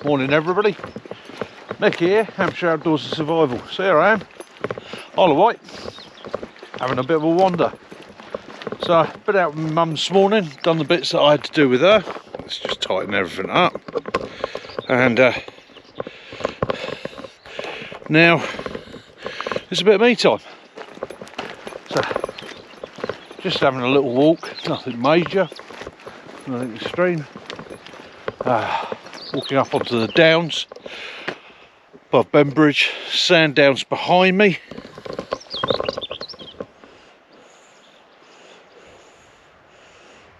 Morning everybody, Nick here, Hampshire Outdoors and Survival. So here I am, Isle of Wight, having a bit of a wander. So I've been out with my mum this morning, done the bits that I had to do with her. Let's just tighten everything up. And now it's a bit of me time. So just having a little walk, nothing major, nothing extreme. Walking up onto the downs above Bembridge, sand downs behind me.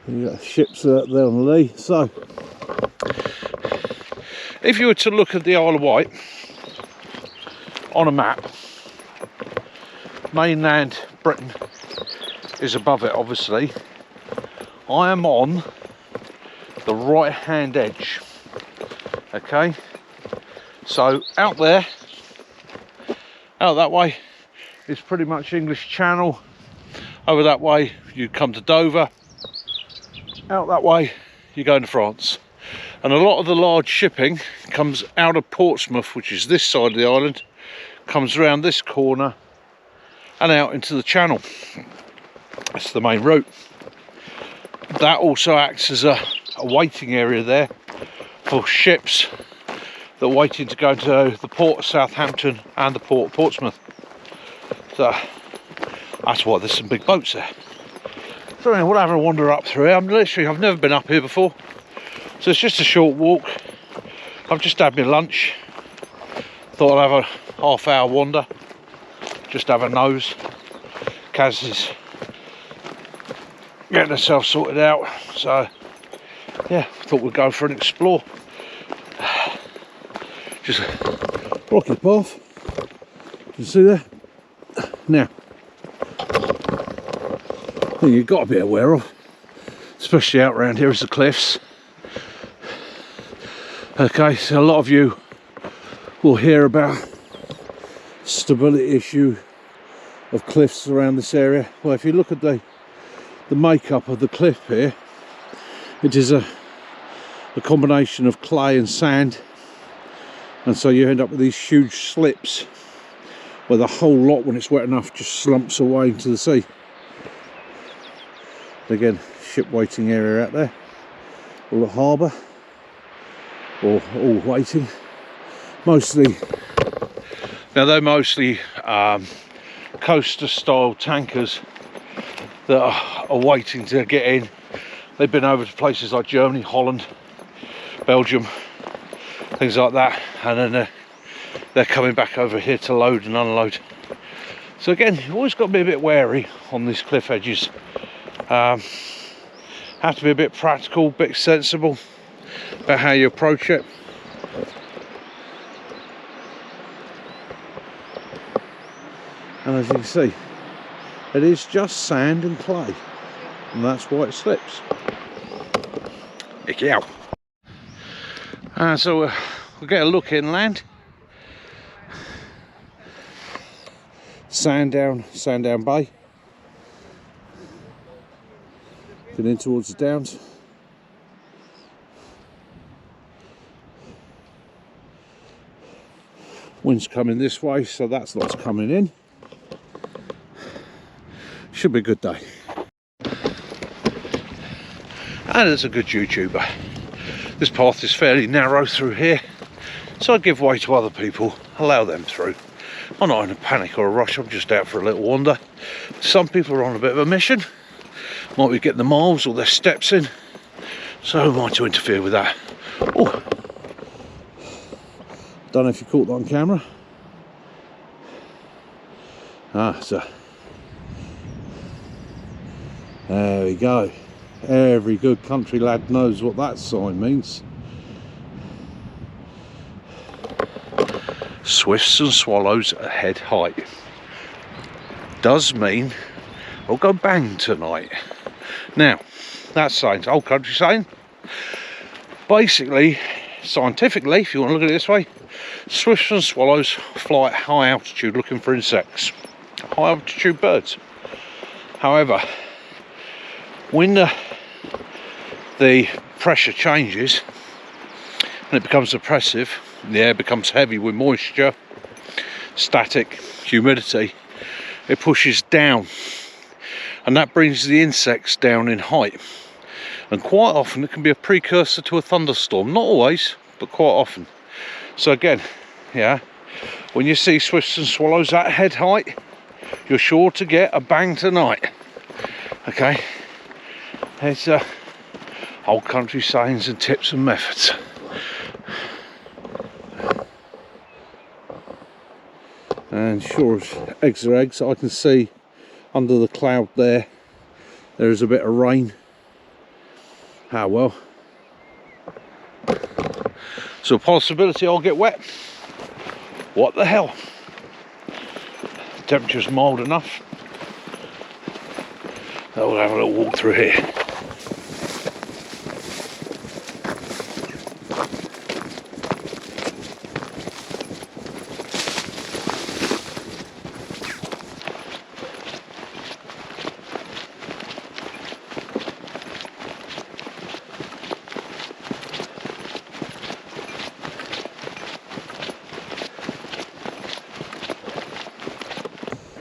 You got ships out there on the lee. So if you were to look at the Isle of Wight on a map, mainland Britain is above it obviously. I am on the right hand edge. Okay, so out there, out that way is pretty much English Channel. Over that way you come to Dover. Out that way you go into France. And a lot of the large shipping comes out of Portsmouth, which is this side of the island, comes around this corner and out into the Channel. That's the main route. That also acts as a waiting area there for ships that are waiting to go to the port of Southampton and the port of Portsmouth. So that's why there's some big boats there. So anyway, we'll have a wander up through here. I've never been up here before, so it's just a short walk. I've just had my lunch, thought I'd have a half-hour wander, just have a nose. Kaz is getting herself sorted out, so yeah, thought we'd go for an explore. Just a rocky path, you see there. Now, thing you've got to be aware of, especially out around here, is the cliffs. Okay, so a lot of you will hear about stability issue of cliffs around this area. Well, if you look at the makeup of the cliff here, it is a combination of clay and sand, and so you end up with these huge slips where the whole lot, when it's wet enough, just slumps away into the sea. Again, ship waiting area out there, or the harbour, or all waiting. Mostly, now they're mostly coaster style tankers that are waiting to get in. They've been over to places like Germany, Holland, Belgium, things like that, and then they're coming back over here to load and unload. So again, you've always got to be a bit wary on these cliff edges. Have to be a bit practical, a bit sensible about how you approach it. And as you can see, it is just sand and clay, and that's why it slips. Icky out. So we'll get a look inland. Sandown Bay. Get in towards the downs. Wind's coming this way, so that's lots coming in. Should be a good day. And it's a good YouTuber. This path is fairly narrow through here, so I give way to other people, allow them through. I'm not in a panic or a rush, I'm just out for a little wander. Some people are on a bit of a mission, might be getting the miles or their steps in, so who am I to interfere with that? Oh, don't know if you caught that on camera. So there we go. Every good country lad knows what that sign means. Swifts and swallows at head height. Does mean we'll go bang tonight. Now, that's saying, old country saying. Basically, scientifically, if you want to look at it this way, swifts and swallows fly at high altitude looking for insects. High altitude birds. However, when the pressure changes and it becomes oppressive, the air becomes heavy with moisture, static, humidity, it pushes down, and that brings the insects down in height, and quite often it can be a precursor to a thunderstorm. Not always, but quite often. So again, yeah, when you see swifts and swallows at head height, you're sure to get a bang tonight. Okay, there's old country sayings and tips and methods. And sure as eggs are eggs, I can see under the cloud there is a bit of rain. Ah well. So a possibility I'll get wet. What the hell? The temperature's mild enough. I'll have a little walk through here.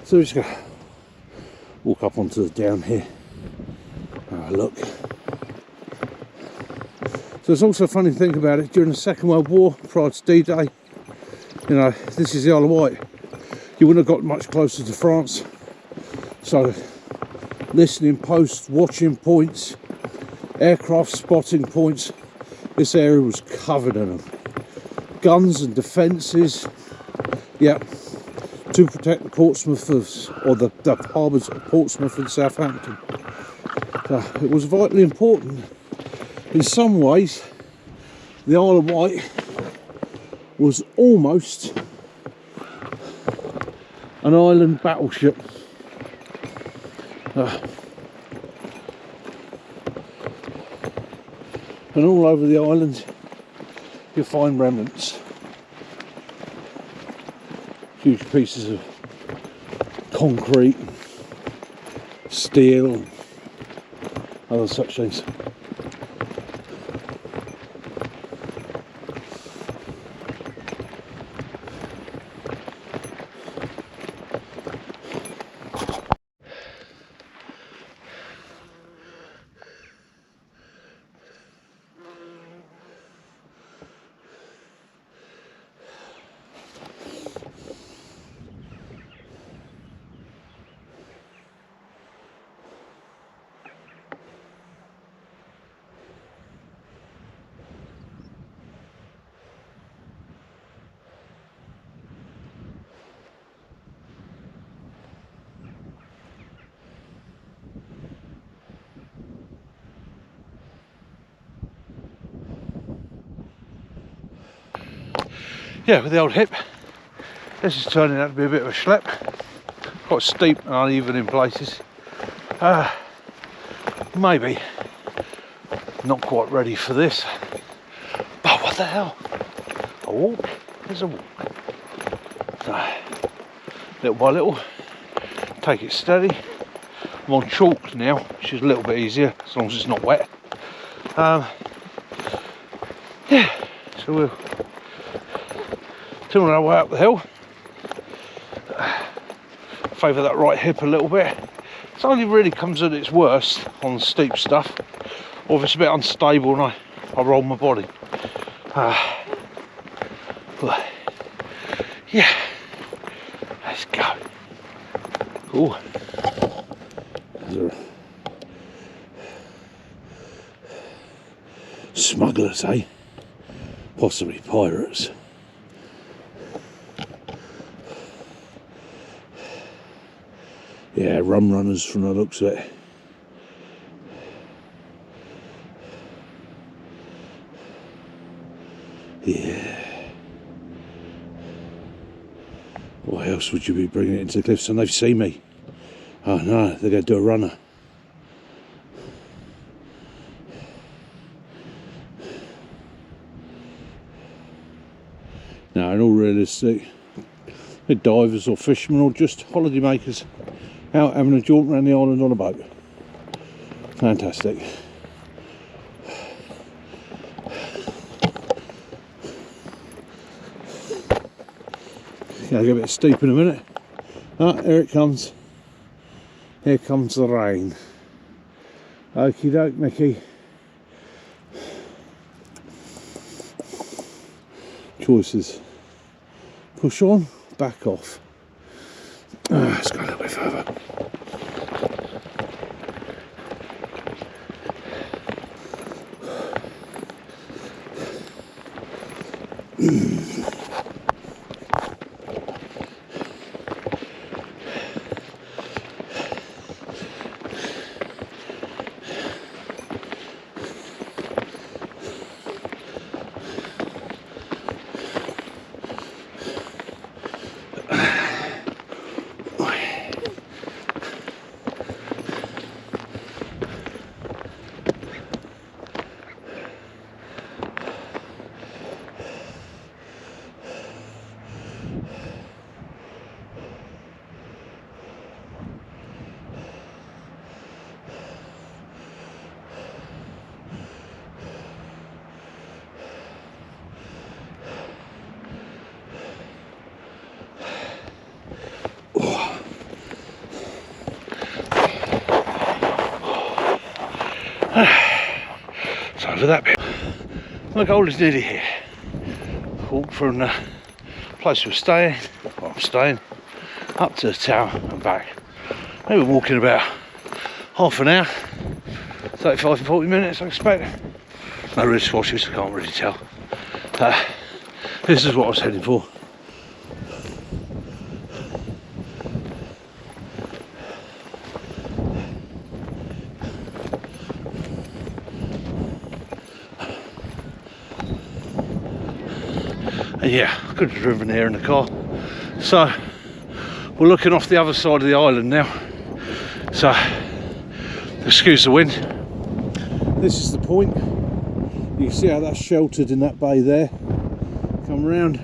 So we're just going to walk up onto the down here, have a look. So it's also a funny thing about it, during the Second World War, prior to D-Day, you know, this is the Isle of Wight. You wouldn't have got much closer to France. So listening posts, watching points, aircraft spotting points, this area was covered in them. Guns and defences, yeah. To protect the Portsmouth or the harbours of Portsmouth and Southampton. It was vitally important. In some ways, the Isle of Wight was almost an island battleship. And all over the island, you'll find remnants. Huge pieces of concrete, steel, other such things. Yeah, with the old hip, this is turning out to be a bit of a schlep. Quite steep and uneven in places. Maybe not quite ready for this. But what the hell? A walk? There's a walk. So, little by little, take it steady. I'm on chalk now, which is a little bit easier as long as it's not wet. Yeah, so we'll turn our way up the hill. Favour that right hip a little bit. It only really comes at its worst on steep stuff, or if it's a bit unstable and I roll my body. But yeah, let's go. Cool. Smugglers, eh? Possibly pirates. Yeah, rum runners from the looks of it. Yeah. What else would you be bringing it into the cliffs? And they've seen me. Oh no, they're going to do a runner. Now, in all realistic, they're divers or fishermen or just holiday makers out having a jaunt around the island on a boat. Fantastic. Gonna get a bit steep in a minute. Ah, here it comes. Here comes the rain. Okie doke, Mickey. Choices. Push on, back off. Let's go a little bit further. So over that bit, my goal is nearly here. Walk from the place we're staying, well, I'm staying, up to the tower and back. Maybe walking about half an hour, 35 to 40 minutes I expect. No wristwatches, I can't really tell. This is what I was heading for. And yeah, I could have driven here in the car. So we're looking off the other side of the island now. So excuse the wind. This is the point. You can see how that's sheltered in that bay there. Come around,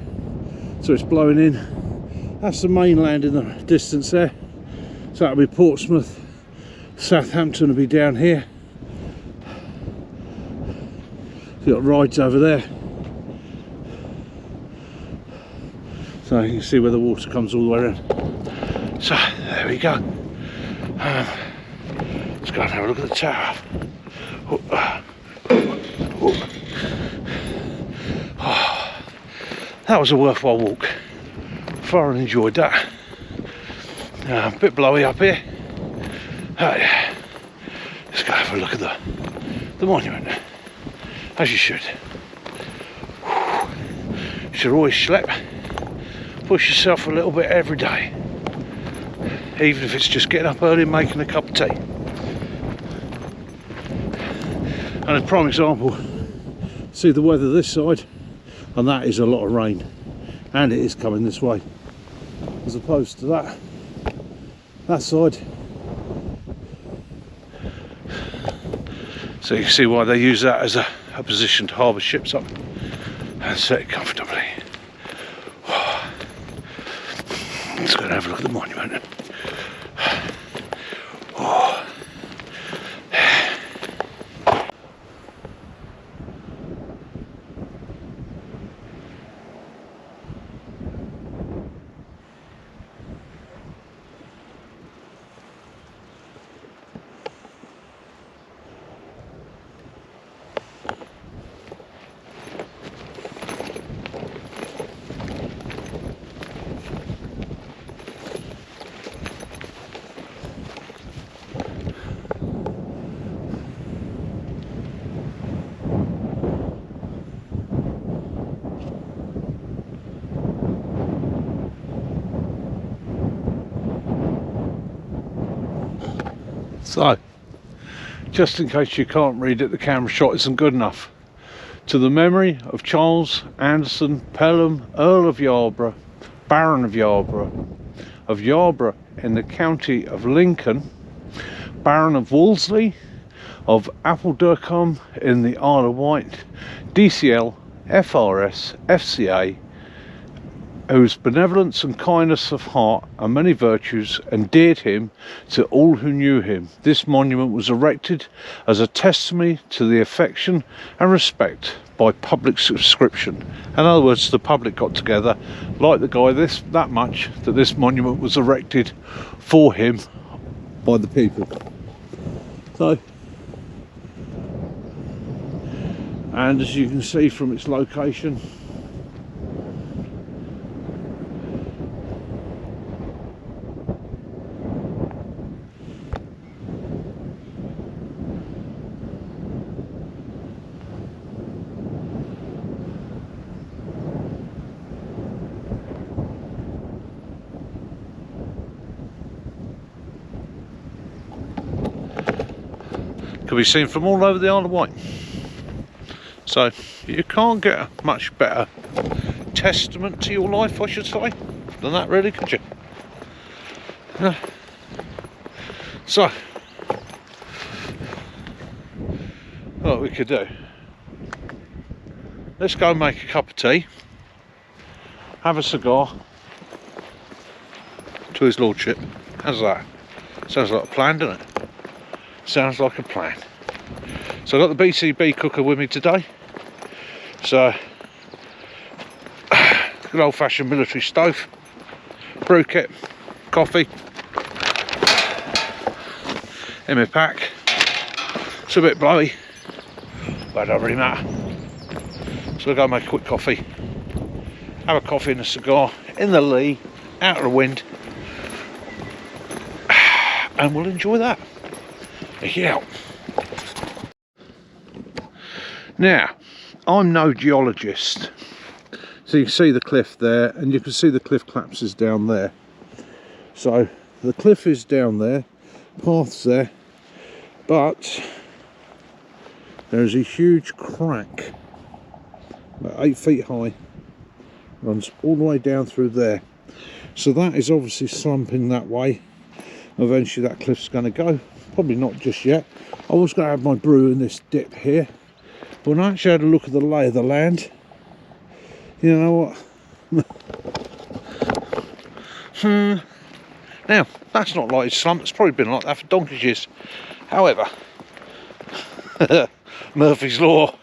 so it's blowing in. That's the mainland in the distance there. So that'll be Portsmouth. Southampton will be down here. You've got rides over there. So you can see where the water comes all the way around. So there we go. Let's go and have a look at the tower. Oh, that was a worthwhile walk. Thoroughly enjoyed that. A bit blowy up here. Oh yeah. Let's go have a look at the monument. As you should. You should always schlep. Push yourself a little bit every day, even if it's just getting up early and making a cup of tea. And a prime example, see the weather this side, and that is a lot of rain, and it is coming this way, as opposed to that side. So you can see why they use that as a position to harbour ships up and set it comfortably. Let's go and have a look at the monument. Oh. So, just in case you can't read it, the camera shot isn't good enough. To the memory of Charles Anderson Pelham, Earl of Yarborough, Baron of Yarborough in the county of Lincoln, Baron of Wolseley, of Appledurcombe in the Isle of Wight, DCL, FRS, FCA, whose benevolence and kindness of heart and many virtues endeared him to all who knew him. This monument was erected as a testimony to the affection and respect by public subscription. In other words, the public got together, liked the guy that much that this monument was erected for him by the people. So, and as you can see from its location, can be seen from all over the Isle of Wight. So you can't get a much better testament to your life, I should say, than that, really, could you? Yeah. So what we could do, let's go and make a cup of tea, have a cigar to his lordship. How's that? Sounds like a plan, doesn't it? Sounds like a plan. So I've got the BCB cooker with me today. So good old fashioned military stove, brew kit, coffee in my pack. It's a bit blowy, but it doesn't really matter. So I'll go make a quick coffee, have a coffee and a cigar in the lee, out of the wind, and we'll enjoy that. Yeah. Now, I'm no geologist, so you can see the cliff there, and you can see the cliff collapses down there. So the cliff is down there, path's there, but there's a huge crack, about 8 feet high, runs all the way down through there. So that is obviously slumping that way. Eventually that cliff's going to go. Probably not just yet. I was going to have my brew in this dip here, but when I actually had a look at the lay of the land, you know what? Now, that's not like it's slumped. It's probably been like that for donkey's years. However, Murphy's Law,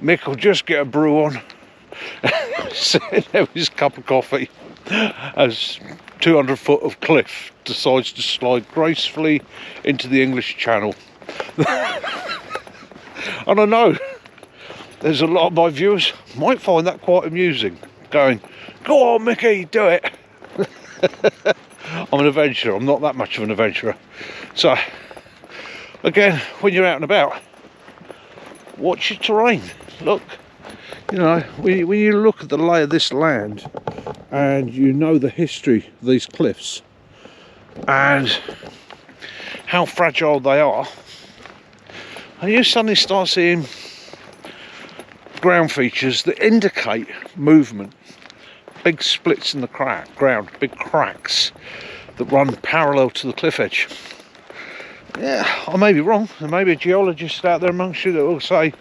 Mick will just get a brew on, sit there with his cup of coffee, as 200 foot of cliff decides to slide gracefully into the English Channel. I don't know, there's a lot of my viewers might find that quite amusing, going, go on Mickey, do it. I'm an adventurer, I'm not that much of an adventurer. So again, when you're out and about, watch your terrain. Look, you know, when you look at the lay of this land and you know the history of these cliffs and how fragile they are, and you suddenly start seeing ground features that indicate movement, big splits in the ground, big cracks that run parallel to the cliff edge. Yeah, I may be wrong. There may be a geologist out there amongst you that will say,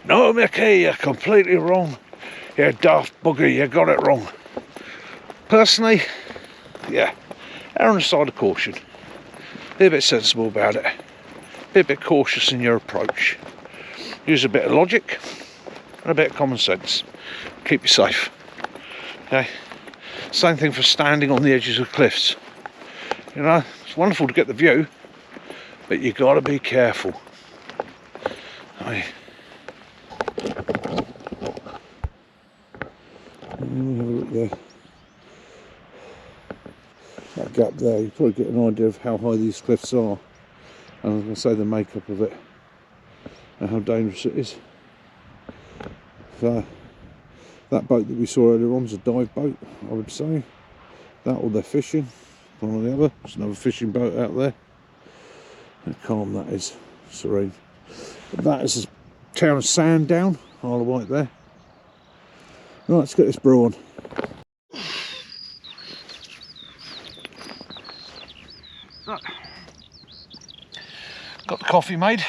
no Mickey, you're completely wrong, you daft bugger, you got it wrong. Personally, yeah, err on the side of caution. Be a bit sensible about it. Be a bit cautious in your approach. Use a bit of logic and a bit of common sense. Keep you safe. Okay? Same thing for standing on the edges of cliffs. You know, it's wonderful to get the view, but you got to be careful. Have a look there. That gap there, you probably get an idea of how high these cliffs are, and I was going to say the makeup of it and how dangerous it is. So, that boat that we saw earlier on is a dive boat, I would say. That or they're fishing, one or the other. There's another fishing boat out there. How calm that is, serene. But that is the town of Sandown, Isle of Wight there. Right, let's get this brew on. So, got the coffee made.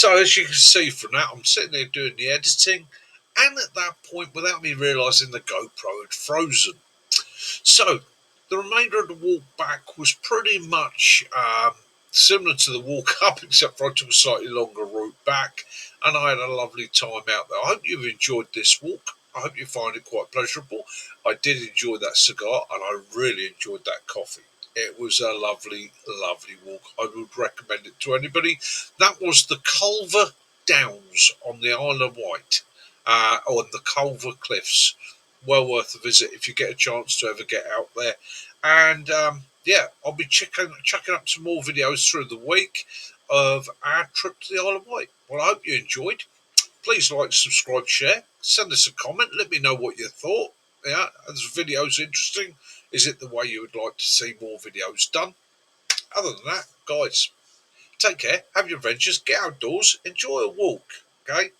So as you can see from that, I'm sitting there doing the editing, and at that point, without me realising, the GoPro had frozen. So the remainder of the walk back was pretty much similar to the walk up, except for I took a slightly longer route back, and I had a lovely time out there. I hope you've enjoyed this walk. I hope you find it quite pleasurable. I did enjoy that cigar, and I really enjoyed that coffee. It was a lovely, lovely walk. I would recommend it to anybody. That was the Culver Downs on the Isle of Wight, on the Culver Cliffs. Well worth a visit if you get a chance to ever get out there. And yeah, I'll be chucking up some more videos through the week of our trip to the Isle of Wight. Well, I hope you enjoyed. Please like, subscribe, share, send us a comment, let me know what you thought. Yeah, is the videos interesting? Is it the way you would like to see more videos done? Other than that, guys, take care, have your adventures, get outdoors, enjoy a walk. Okay?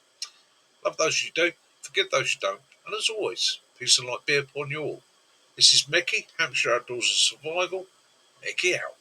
Love those you do, forgive those you don't. And as always, peace and light be upon you all. This is Mickey, Hampshire Outdoors and Survival. Mickey out.